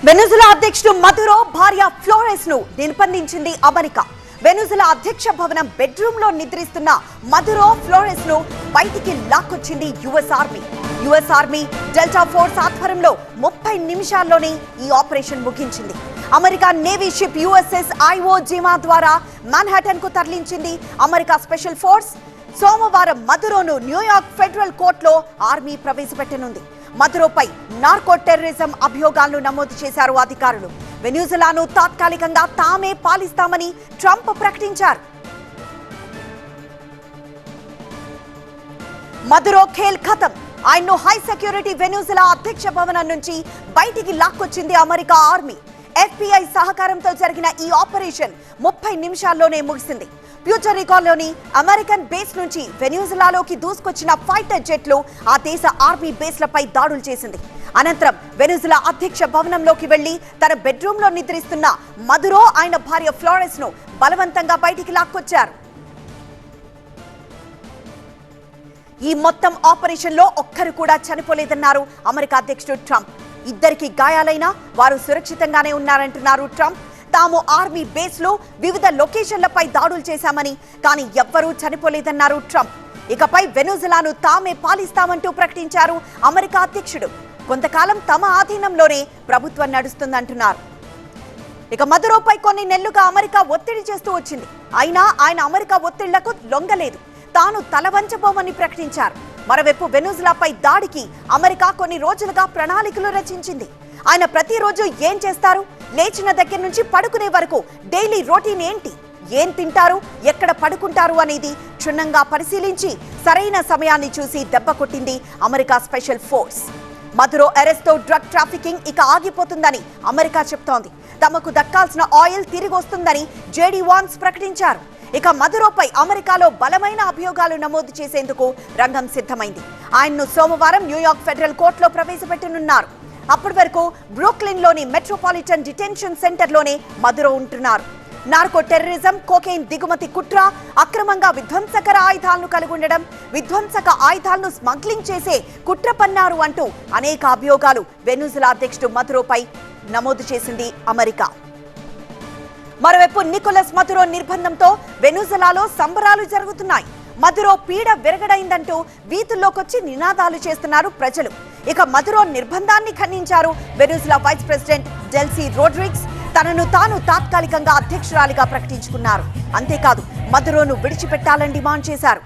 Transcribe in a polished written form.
వెనుజులా అధ్యక్షుడు మదురో భార్య ఫ్లోరెస్ ను నిర్బంధించింది అమెరికా. వెనుజులా అధ్యక్ష భవనం బెడ్రూమ్ లో నిద్రిస్తున్న మదురో ఫ్లోరెస్ ను బయటికి లాక్కొచ్చింది US army. US army Delta Force ఆధ్వర్యంలో 30 నిమిషాల్లోనే ఈ ఆపరేషన్ ముగించింది. America navy ship USS Iwo Jima ద్వారా మాన్హాటన్ కు తరలించింది అమెరికా స్పెషల్ ఫోర్స్. సోమవారం మదురోను న్యూయార్క్ ఫెడరల్ కోర్టులో ఆర్మీ ప్రవేశపెట్టనుంది. మదురోపై నార్కో టెర్రరిజం అభియోగాలను నమోదు చేశారు అధికారులు. వెనిజులాను తాత్కాలికంగా తామే పాలిస్తామని ట్రంప్ ప్రకటించారు. మదురో ఖేల్ ఖతం. ఆయన్ను హై సెక్యూరిటీ వెనిజులా అధ్యక్ష భవనం నుంచి బయటికి లాక్కొచ్చింది అమెరికా ఆర్మీ. FBI సహకారంతో జరిగిన ఈ ఆపరేషన్ 30 నిమిషాల్లోనే ముగిసింది. ప్యూర్టోరికోలోని అమెరికన్ బేస్ నుంచి వెనిజులాలోకి దూసుకొచ్చిన ఫైటర్ జెట్లు ఆ దేశ ఆర్మీ బేస్లపై దాడులు చేసింది. అనంతరం వెనిజులా అధ్యక్ష భవనంలోకి వెళ్లి తన బెడ్రూమ్ లో నిద్రిస్తున్న మదురో ఆయన భార్య ఫ్లోరెస్ ను బలవంతంగా బయటికి లాక్కొచ్చారు. ఈ మొత్తం ఆపరేషన్ లో ఒక్కరు కూడా చనిపోలేదన్నారు అమెరికా అధ్యక్షుడు ట్రంప్. ఇద్దరికి గాయాలైనా వారు సురక్షితంగానే ఉన్నారంటున్నారు ట్రంప్. తాము ఆర్మీ బేస్ లో వివిధ లొకేషన్లపై దాడులు చేశామని, కానీ ఎవ్వరూ చనిపోలేదన్నారు ట్రంప్. ఇకపై వెనిజులాను తామే పాలిస్తామంటూ ప్రకటించారు అమెరికా అధ్యక్షుడు. కొంతకాలం తమ ఆధీనంలోనే ప్రభుత్వం నడుస్తుందంటున్నారు. ఇక మదురోపై కొన్ని నెలలుగా అమెరికా ఒత్తిడి చేస్తూ వచ్చింది. అయినా ఆయన అమెరికా ఒత్తిళ్లకు లొంగలేదు. తాను తలవంచబోమని ప్రకటించారు. మరోవైపు వెనిజులాపై దాడికి అమెరికా కొన్ని రోజులుగా ప్రణాళికలు రచించింది. ఆయన ప్రతిరోజు ఏం చేస్తారు, లేచిన దగ్గర నుంచి పడుకునే వరకు డైలీ రొటీన్ ఏంటి, ఏం తింటారు, ఎక్కడ పడుకుంటారు అనేది క్షుణ్ణంగా పరిశీలించి సరైన సమయాన్ని చూసి దెబ్బ కొట్టింది అమెరికా స్పెషల్ ఫోర్స్. మదురో అరెస్ట్తో డ్రగ్ ట్రాఫికింగ్ ఇక ఆగిపోతుందని అమెరికా చెప్తోంది. తమకు దక్కాల్సిన ఆయిల్ తిరిగి వస్తుందని జేడీ వాన్స్ ప్రకటించారు. ఇక మదురోపై అమెరికాలో బలమైన అభియోగాలు నమోదు చేసేందుకు రంగం సిద్ధమైంది. ఆయన్ను సోమవారం న్యూయార్క్ ఫెడరల్ కోర్టులో ప్రవేశపెట్టనున్నారు. అప్పటి వరకు బ్రూక్లిన్ లోని మెట్రోపాలిటన్ డిటెన్షన్ సెంటర్ లోనే మదురో ఉంటున్నారు. నార్కో టెర్రరిజం, కోకెయిన్ దిగుమతి కుట్ర, అక్రమంగా విధ్వంసకర ఆయుధాలను కలిగి ఉండడం, విధ్వంసక ఆయుధాలను స్మగ్లింగ్ చేసే కుట్ర పన్నారు అంటూ అనేక అభియోగాలు వెనిజులా అధ్యక్షుడు మదురోపై నమోదు చేసింది అమెరికా. మరోవైపు నికోలస్ మదురో నిర్బంధంతో వెనిజులాలో సంబరాలు జరుగుతున్నాయి. మదురో పీడ విరగడైందంటూ వీధుల్లోకొచ్చి నినాదాలు చేస్తున్నారు ప్రజలు. ఇక మదురో నిర్బంధాన్ని ఖండించారు Venezuela vice president Delcy Rodriguez. తనను తాను తాత్కాలికంగా అధ్యక్షురాలిగా ప్రకటించుకున్నారు. అంతేకాదు మదురోను విడిచిపెట్టాలని డిమాండ్ చేశారు.